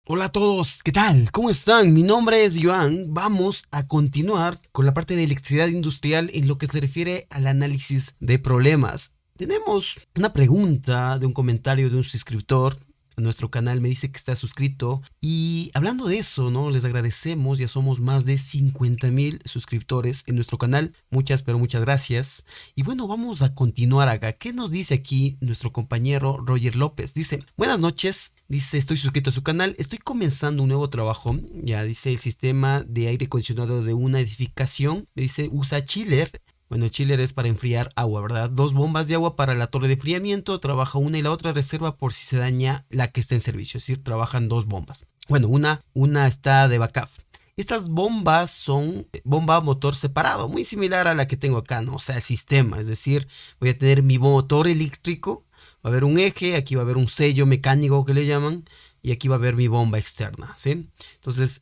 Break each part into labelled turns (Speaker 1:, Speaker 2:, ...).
Speaker 1: Hola a todos, ¿qué tal? ¿Cómo están? Mi nombre es Joan. Vamos a continuar con la parte de electricidad industrial en lo que se refiere al análisis de problemas. Tenemos una pregunta de un comentario de un suscriptor a nuestro canal, me dice que está suscrito y hablando de eso, ¿no? Les agradecemos, ya somos más de 50,000 suscriptores en nuestro canal, muchas pero muchas gracias. Y bueno, vamos a continuar acá. ¿Qué nos dice aquí nuestro compañero Roger López? Dice, buenas noches, dice, estoy suscrito a su canal, estoy comenzando un nuevo trabajo, ya dice el sistema de aire acondicionado de una edificación, me dice, usa chiller. Bueno, el chiller es para enfriar agua, ¿verdad? Dos bombas de agua para la torre de enfriamiento, trabaja una y la otra reserva por si se daña la que está en servicio, es decir, trabajan dos bombas. Bueno, una está de backup. Estas bombas son bomba motor separado, muy similar a la que tengo acá, ¿no? O sea, el sistema, es decir, voy a tener mi motor eléctrico, va a haber un eje, aquí va a haber un sello mecánico que le llaman, y aquí va a haber mi bomba externa, ¿sí? Entonces,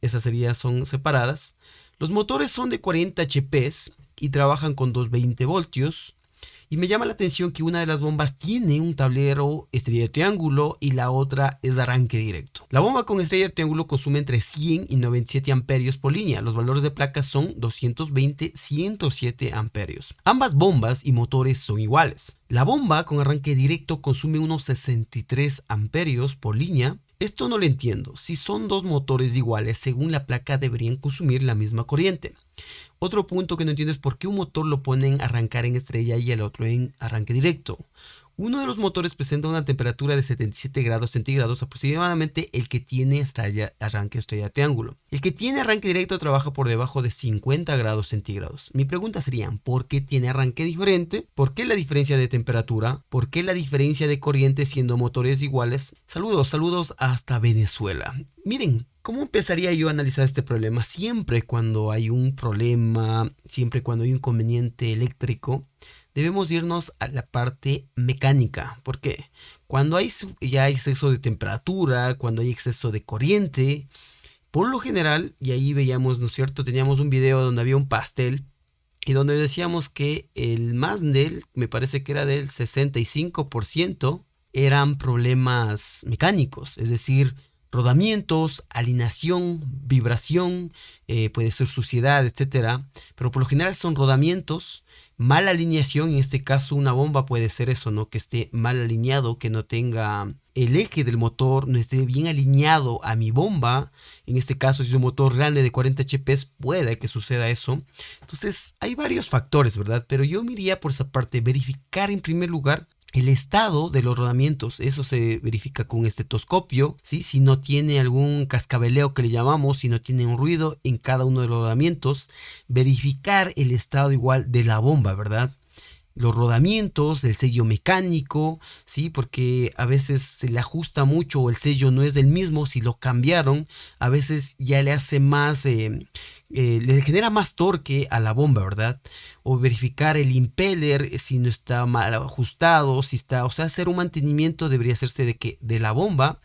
Speaker 1: son separadas. Los motores son de 40 HP y trabajan con 220 voltios. Y me llama la atención que una de las bombas tiene un tablero estrella de triángulo y la otra es de arranque directo. La bomba con estrella de triángulo consume entre 100 y 97 amperios por línea. Los valores de placas son 220, 107 amperios. Ambas bombas y motores son iguales. La bomba con arranque directo consume unos 63 amperios por línea. Esto no lo entiendo. Si son dos motores iguales, según la placa deberían consumir la misma corriente. Otro punto que no entiendo es por qué un motor lo ponen a arrancar en estrella y el otro en arranque directo. Uno de los motores presenta una temperatura de 77 grados centígrados, aproximadamente el que tiene arranque estrella triángulo. El que tiene arranque directo trabaja por debajo de 50 grados centígrados. Mi pregunta sería, ¿por qué tiene arranque diferente? ¿Por qué la diferencia de temperatura? ¿Por qué la diferencia de corriente siendo motores iguales? Saludos hasta Venezuela. Miren, ¿cómo empezaría yo a analizar este problema? Siempre cuando hay un problema, siempre cuando hay un inconveniente eléctrico, debemos irnos a la parte mecánica. ¿Por qué? Cuando ya hay exceso de temperatura, cuando hay exceso de corriente, por lo general, y ahí veíamos, ¿no es cierto? Teníamos un video donde había un pastel y donde decíamos que el más del, me parece que era del 65%, eran problemas mecánicos, es decir, rodamientos, alineación, vibración, puede ser suciedad, etcétera, pero por lo general son rodamientos, mala alineación. En este caso una bomba puede ser eso, ¿no? Que esté mal alineado, que no tenga el eje del motor, no esté bien alineado a mi bomba. En este caso, si es un motor grande de 40 HP, puede que suceda eso. Entonces hay varios factores, ¿verdad? Pero yo me iría por esa parte, verificar en primer lugar el estado de los rodamientos. Eso se verifica con un estetoscopio, ¿sí? Si no tiene algún cascabeleo que le llamamos, si no tiene un ruido en cada uno de los rodamientos, verificar el estado igual de la bomba, ¿verdad? Los rodamientos, el sello mecánico, ¿sí? Porque a veces se le ajusta mucho o el sello no es el mismo, si lo cambiaron, a veces ya le hace más, le genera más torque a la bomba, ¿verdad? O verificar el impeller, si no está mal ajustado, si está, o sea, hacer un mantenimiento debería hacerse de la bomba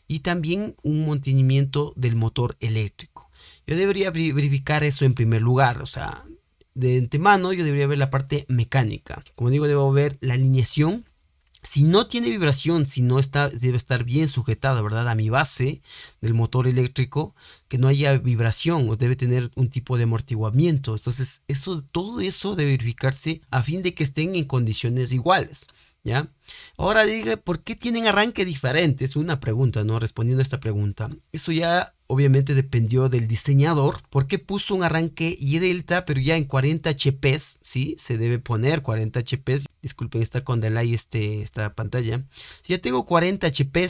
Speaker 1: y también un mantenimiento del motor eléctrico. Yo debería verificar eso en primer lugar, o sea, de antemano yo debería ver la parte mecánica. Como digo, debo ver la alineación. Si no tiene vibración, si no está, debe estar bien sujetada, ¿verdad? A mi base del motor eléctrico, que no haya vibración o debe tener un tipo de amortiguamiento. Entonces, todo eso debe verificarse a fin de que estén en condiciones iguales, ¿ya? Ahora diga, ¿por qué tienen arranque diferente? Es una pregunta, ¿no? Respondiendo a esta pregunta, eso ya obviamente dependió del diseñador. ¿Por qué puso un arranque Y delta, pero ya en 40 HP? Sí, se debe poner 40 HP. Disculpen, está con delay esta pantalla. Si ya tengo 40 HP,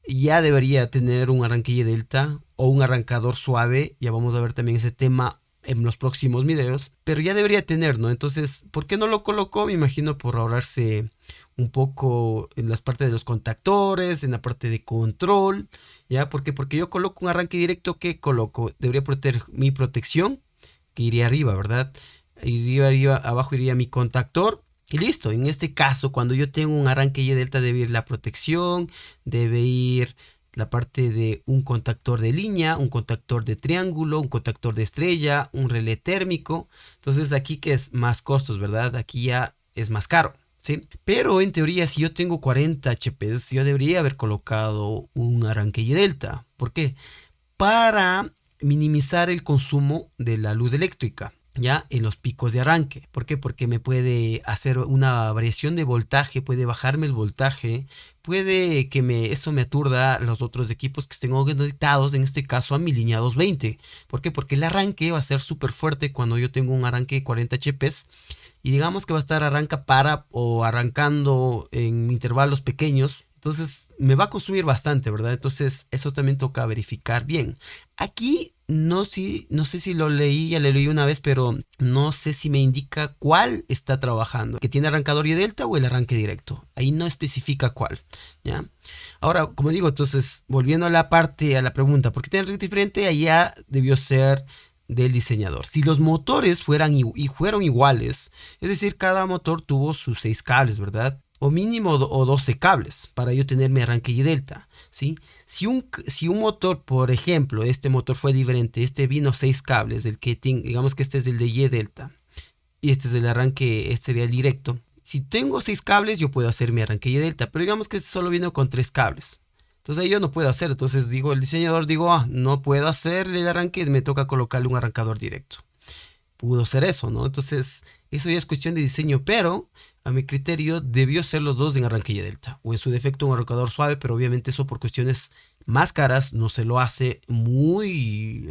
Speaker 1: ya debería tener un arranque Y delta o un arrancador suave. Ya vamos a ver también ese tema en los próximos videos, pero ya debería tener, ¿no? Entonces, ¿por qué no lo colocó? Me imagino por ahorrarse un poco en las partes de los contactores, en la parte de control, ¿ya? Porque yo coloco un arranque directo, ¿qué coloco? Debería proteger mi protección, que iría arriba, ¿verdad? Iría arriba, abajo iría mi contactor y listo. En este caso, cuando yo tengo un arranque Y delta, debe ir la protección, debe ir la parte de un contactor de línea, un contactor de triángulo, un contactor de estrella, un relé térmico. Entonces aquí que es más costos, ¿verdad? Aquí ya es más caro. ¿sí? Pero en teoría, si yo tengo 40 HPs, yo debería haber colocado un arranque Y delta. ¿Por qué? Para minimizar el consumo de la luz eléctrica, ya en los picos de arranque. ¿Por qué? Porque me puede hacer una variación de voltaje, puede bajarme el voltaje, puede que eso me aturda los otros equipos que estén conectados, en este caso a mi línea 220. ¿Por qué? Porque el arranque va a ser súper fuerte cuando yo tengo un arranque de 40 HPs y digamos que va a estar arrancando en intervalos pequeños. Entonces me va a consumir bastante, ¿verdad? Entonces eso también toca verificar bien. Aquí no sé si lo leí, ya lo leí una vez, pero no sé si me indica cuál está trabajando. ¿Que tiene arrancador Y delta o el arranque directo? Ahí no especifica cuál, ¿ya? Ahora, como digo, entonces, volviendo a la pregunta, ¿por qué tiene arranque diferente? Allá debió ser del diseñador. Si los motores fueron iguales, es decir, cada motor tuvo sus 6 cables, ¿verdad? O mínimo o 12 cables para yo tener mi arranque Y delta, ¿sí? Si un motor, por ejemplo, este motor fue diferente, este vino 6 cables, digamos que este es el de Y delta y este es el arranque, este sería el directo. Si tengo 6 cables, yo puedo hacer mi arranque Y delta, pero digamos que este solo vino con 3 cables. Entonces ahí yo no puedo hacer, entonces el diseñador no puedo hacerle el arranque, me toca colocarle un arrancador directo. Pudo ser eso, ¿no? Entonces eso ya es cuestión de diseño, pero a mi criterio debió ser los dos en arranque Y delta, o en su defecto un arrancador suave, pero obviamente eso por cuestiones más caras no se lo hace muy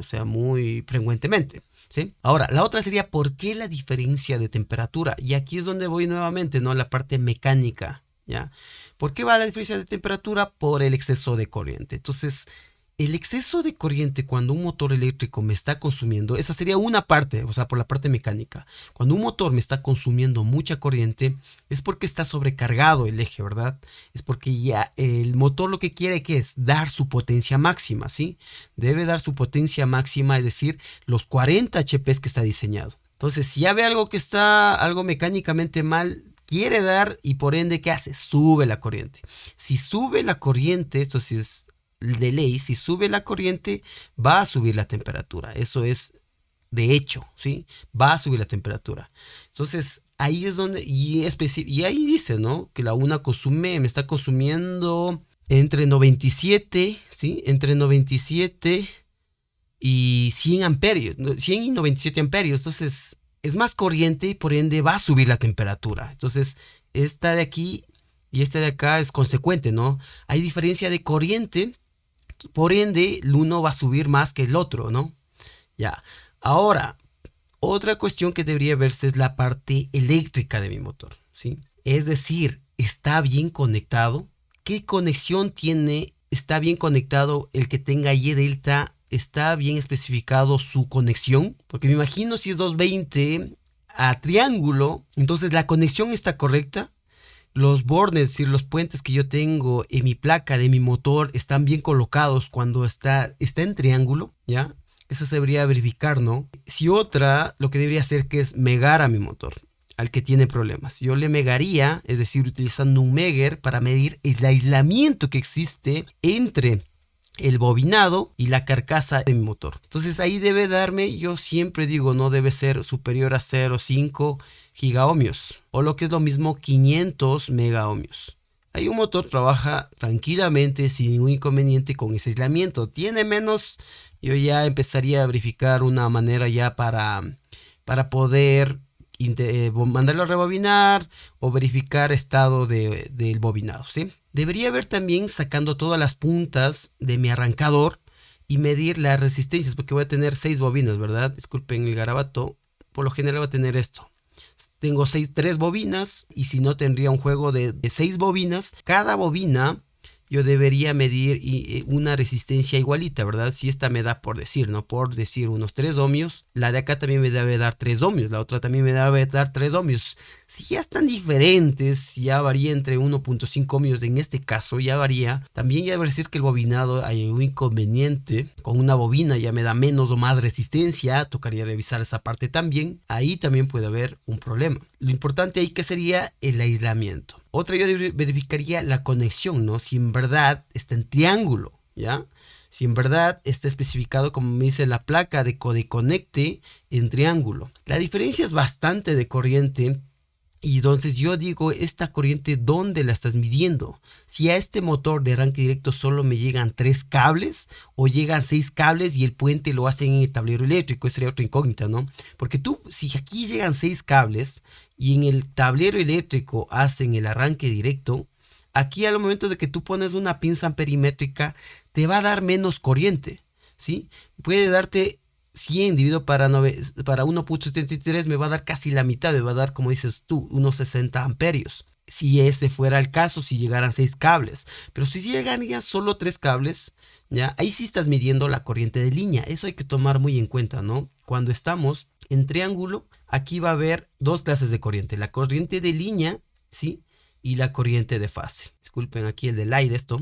Speaker 1: frecuentemente, ¿sí? Ahora, la otra sería ¿por qué la diferencia de temperatura? Y aquí es donde voy nuevamente, ¿no? La parte mecánica, ¿ya? ¿Por qué va la diferencia de temperatura? Por el exceso de corriente. Entonces, el exceso de corriente cuando un motor eléctrico me está consumiendo, esa sería una parte, o sea, por la parte mecánica. Cuando un motor me está consumiendo mucha corriente, es porque está sobrecargado el eje, ¿verdad? Es porque ya el motor lo que quiere que es dar su potencia máxima, ¿sí? Debe dar su potencia máxima, es decir, los 40 HPs que está diseñado. Entonces, si ya ve algo que está algo mecánicamente mal, quiere dar y por ende, ¿qué hace? Sube la corriente. Si sube la corriente, esto sí es de ley, si sube la corriente, va a subir la temperatura. Eso es de hecho, ¿sí? Va a subir la temperatura. Entonces, ahí es donde, y ahí dice, ¿no? Que la una me está consumiendo entre 97, ¿sí? Entre 97 y 100 amperios, 100 y 97 amperios. Entonces, es más corriente y por ende va a subir la temperatura. Entonces, esta de aquí y esta de acá es consecuente, ¿no? Hay diferencia de corriente, por ende, el uno va a subir más que el otro, ¿no? Ya. Ahora, otra cuestión que debería verse es la parte eléctrica de mi motor, ¿sí? Es decir, ¿está bien conectado? ¿Qué conexión tiene? ¿Está bien conectado el que tenga Y delta? ¿Está bien especificado su conexión? Porque me imagino si es 220 a triángulo, entonces la conexión está correcta. Los bornes, es decir, los puentes que yo tengo en mi placa de mi motor están bien colocados cuando está en triángulo, ¿ya? Eso se debería verificar, ¿no? Si otra, lo que debería hacer que es megar a mi motor, al que tiene problemas. Yo le megaría, es decir, utilizando un megger para medir el aislamiento que existe entre el bobinado y la carcasa de mi motor. Entonces ahí debe darme, yo siempre digo, no debe ser superior a 0,5 gigaohmios o lo que es lo mismo 500 megaohmios. Ahí un motor trabaja tranquilamente sin ningún inconveniente con ese aislamiento. Tiene menos, yo ya empezaría a verificar una manera ya para poder mandarlo a rebobinar o verificar estado del bobinado, ¿sí? Debería haber también sacando todas las puntas de mi arrancador y medir las resistencias, porque voy a tener 6 bobinas, ¿verdad? Disculpen el garabato, por lo general voy a tener esto. Tengo 3 bobinas y si no tendría un juego de 6 bobinas. Cada bobina yo debería medir una resistencia igualita, ¿verdad? Si esta me da por decir, ¿no? Por decir unos 3 ohmios, la de acá también me debe dar 3 ohmios, la otra también me debe dar 3 ohmios. Si ya están diferentes, ya varía entre 1.5 ohmios, en este caso ya varía. También ya debe decir que el bobinado hay un inconveniente, con una bobina ya me da menos o más resistencia, tocaría revisar esa parte también, ahí también puede haber un problema. Lo importante ahí que sería el aislamiento. Otra yo verificaría la conexión, ¿no? Si en verdad está en triángulo, ¿ya? Si en verdad está especificado como me dice la placa de conecte en triángulo. La diferencia es bastante de corriente Y entonces yo digo, esta corriente, ¿dónde la estás midiendo? Si a este motor de arranque directo solo me llegan 3 cables o llegan 6 cables y el puente lo hacen en el tablero eléctrico, esa sería otra incógnita, ¿no? Porque tú, si aquí llegan 6 cables y en el tablero eléctrico hacen el arranque directo, aquí al momento de que tú pones una pinza amperimétrica, te va a dar menos corriente, ¿sí? Puede darte 100 dividido para 1.73 me va a dar casi la mitad, me va a dar, como dices tú, unos 60 amperios. Si ese fuera el caso, si llegaran 6 cables. Pero si llegan ya solo 3 cables, ya ahí sí estás midiendo la corriente de línea. Eso hay que tomar muy en cuenta, ¿no? Cuando estamos en triángulo, aquí va a haber 2 clases de corriente. La corriente de línea, ¿sí? Y la corriente de fase. Disculpen aquí el delay de esto.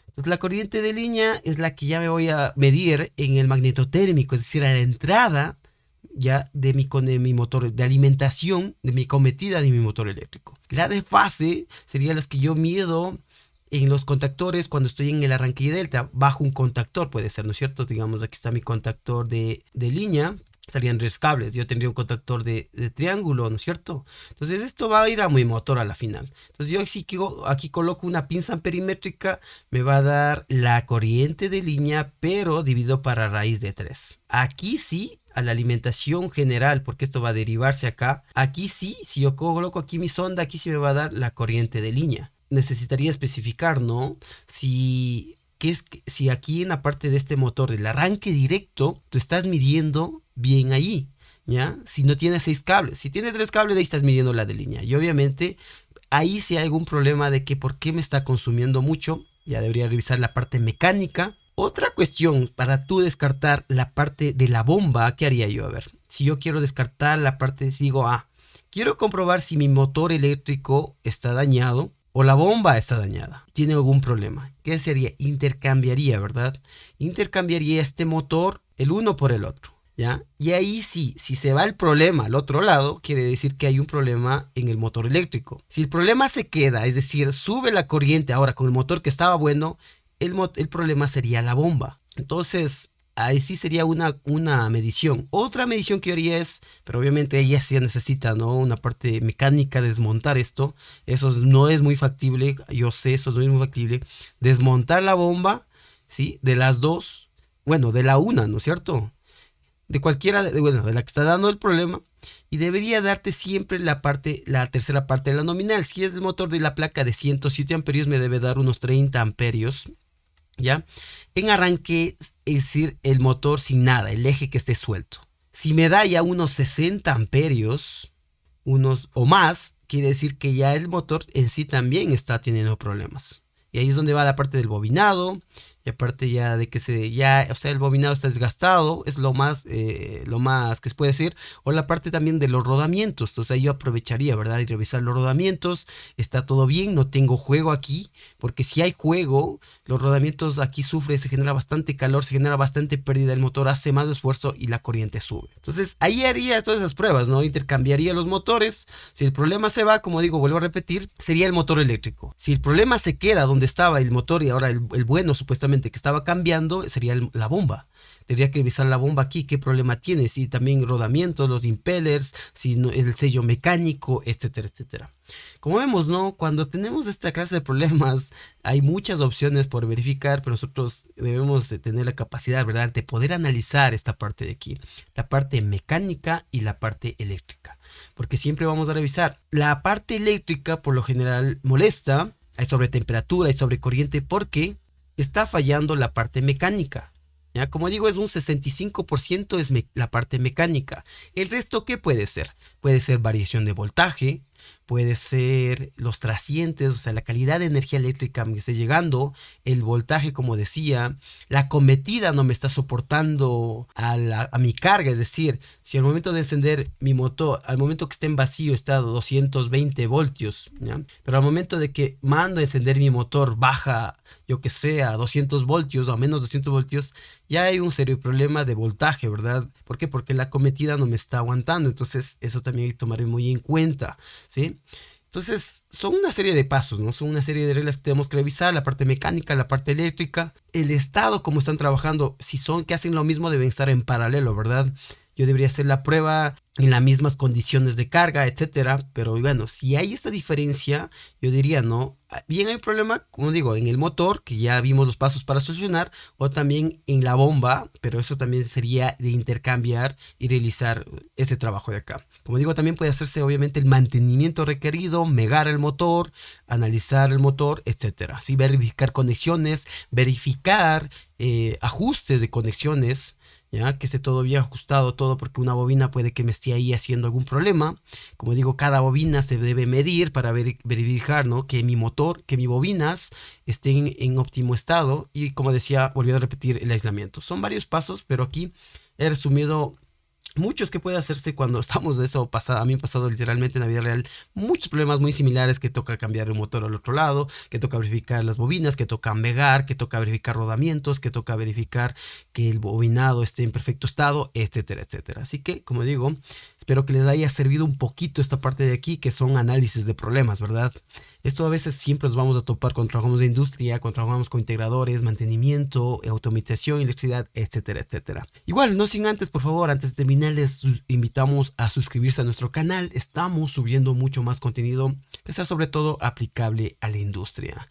Speaker 1: Entonces la corriente de línea es la que ya me voy a medir en el magnetotérmico, es decir, a la entrada ya de mi motor de alimentación, de mi cometida de mi motor eléctrico. La de fase sería las que yo mido en los contactores cuando estoy en el arranque y delta, bajo un contactor puede ser, ¿no es cierto? Digamos, aquí está mi contactor de línea. Salían 3 cables, yo tendría un contactor de triángulo, ¿no es cierto? Entonces esto va a ir a mi motor a la final. Entonces yo aquí coloco una pinza amperimétrica, me va a dar la corriente de línea, pero dividido para raíz de 3. Aquí sí, a la alimentación general, porque esto va a derivarse acá. Aquí sí, si yo coloco aquí mi sonda, aquí sí me va a dar la corriente de línea. Necesitaría especificar, ¿no? Si aquí en la parte de este motor del arranque directo, tú estás midiendo bien ahí, ¿ya? Si no tiene 6 cables, si tiene 3 cables, ahí estás midiendo la de línea. Y obviamente, ahí si hay algún problema de que por qué me está consumiendo mucho, ya debería revisar la parte mecánica. Otra cuestión para tú descartar la parte de la bomba, ¿qué haría yo? A ver, si yo quiero descartar la parte, digo, quiero comprobar si mi motor eléctrico está dañado o la bomba está dañada, tiene algún problema. ¿Qué sería? Intercambiaría, ¿verdad? Intercambiaría este motor, el uno por el otro, ¿ya? Y ahí sí, si se va el problema al otro lado, quiere decir que hay un problema en el motor eléctrico. Si el problema se queda, es decir, sube la corriente ahora con el motor que estaba bueno, el problema sería la bomba. Entonces, ahí sí sería una medición. Otra medición que haría es, pero obviamente ella sí necesita, ¿no? Una parte mecánica de desmontar esto. Eso no es muy factible, yo sé, eso no es muy factible. Desmontar la bomba, ¿sí? De las dos, bueno, de la una, ¿no es cierto? De cualquiera, de la que está dando el problema. Y debería darte siempre la tercera parte de la nominal. Si es el motor de la placa de 107 amperios, me debe dar unos 30 amperios. ¿Ya? En arranque, es decir, el motor sin nada, el eje que esté suelto. Si me da ya unos 60 amperios, unos o más, quiere decir que ya el motor en sí también está teniendo problemas. Y ahí es donde va la parte del bobinado. Y aparte ya de que el bobinado está desgastado, es lo más que se puede decir. O la parte también de los rodamientos. Entonces ahí yo aprovecharía, ¿verdad? Y revisar los rodamientos. Está todo bien, no tengo juego aquí. Porque si hay juego, los rodamientos aquí se genera bastante calor, se genera bastante pérdida. El motor hace más esfuerzo y la corriente sube. Entonces ahí haría todas esas pruebas, ¿no? Intercambiaría los motores. Si el problema se va, como digo, vuelvo a repetir, sería el motor eléctrico. Si el problema se queda donde estaba el motor y ahora el bueno supuestamente que estaba cambiando, sería la bomba. Tendría que revisar la bomba aquí, qué problema tiene, si también rodamientos, los impellers, si no, el sello mecánico, etcétera, etcétera. Como vemos, ¿no? Cuando tenemos esta clase de problemas, hay muchas opciones por verificar, pero nosotros debemos de tener la capacidad, ¿verdad?, de poder analizar esta parte de aquí, la parte mecánica y la parte eléctrica. Porque siempre vamos a revisar. La parte eléctrica, por lo general, molesta, hay sobretemperatura, hay sobrecorriente, porque está fallando la parte mecánica. ¿Ya? Como digo, es un 65% es la parte mecánica. El resto, ¿qué puede ser? Puede ser variación de voltaje, puede ser los trascientes, o sea, la calidad de energía eléctrica me esté llegando, el voltaje, como decía, la cometida no me está soportando a mi carga, es decir, si al momento de encender mi motor, al momento que esté en vacío está a 220 voltios, ¿ya? Pero al momento de que mando a encender mi motor baja, yo que sé, a 200 voltios o a menos 200 voltios, ya hay un serio problema de voltaje, ¿verdad? ¿Por qué? Porque la cometida no me está aguantando, entonces eso también hay que tomar muy en cuenta, ¿sí? Entonces son una serie de pasos, ¿no? Son una serie de reglas que tenemos que revisar, la parte mecánica, la parte eléctrica, el estado, cómo están trabajando, si son que hacen lo mismo deben estar en paralelo, ¿verdad? yo debería hacer la prueba en las mismas condiciones de carga, etcétera. Pero bueno, si hay esta diferencia, yo diría, no, bien hay un problema, como digo, en el motor, que ya vimos los pasos para solucionar, o también en la bomba, pero eso también sería de intercambiar y realizar ese trabajo de acá. Como digo, también puede hacerse obviamente el mantenimiento requerido, megar el motor, analizar el motor, etcétera. Así verificar conexiones, verificar ajustes de conexiones, ya que esté todo bien ajustado, todo, porque una bobina puede que me esté ahí haciendo algún problema. Como digo, cada bobina se debe medir para verificar, ¿no?, que mi motor, que mis bobinas estén en óptimo estado. Y como decía, volviendo a repetir, el aislamiento. Son varios pasos, pero aquí he resumido muchos que puede hacerse cuando estamos de eso. A mí me ha pasado literalmente en la vida real muchos problemas muy similares, que toca cambiar el motor al otro lado, que toca verificar las bobinas, que toca megar, que toca verificar rodamientos, que toca verificar que el bobinado esté en perfecto estado, etcétera, etcétera. Así que, como digo, espero que les haya servido un poquito esta parte de aquí, que son análisis de problemas, ¿verdad? Esto a veces siempre nos vamos a topar cuando trabajamos de industria, cuando trabajamos con integradores, mantenimiento, automatización, electricidad, etcétera, etcétera. Igual, no sin antes, por favor, antes de terminar, les invitamos a suscribirse a nuestro canal. Estamos subiendo mucho más contenido que sea sobre todo aplicable a la industria.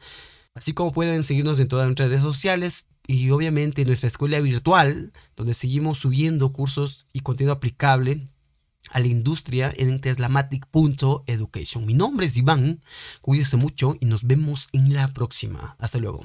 Speaker 1: Así como pueden seguirnos en todas nuestras redes sociales y obviamente en nuestra escuela virtual, donde seguimos subiendo cursos y contenido aplicable a la industria en teslamatic.education. Mi nombre es Iván, cuídense mucho y nos vemos en la próxima. Hasta luego.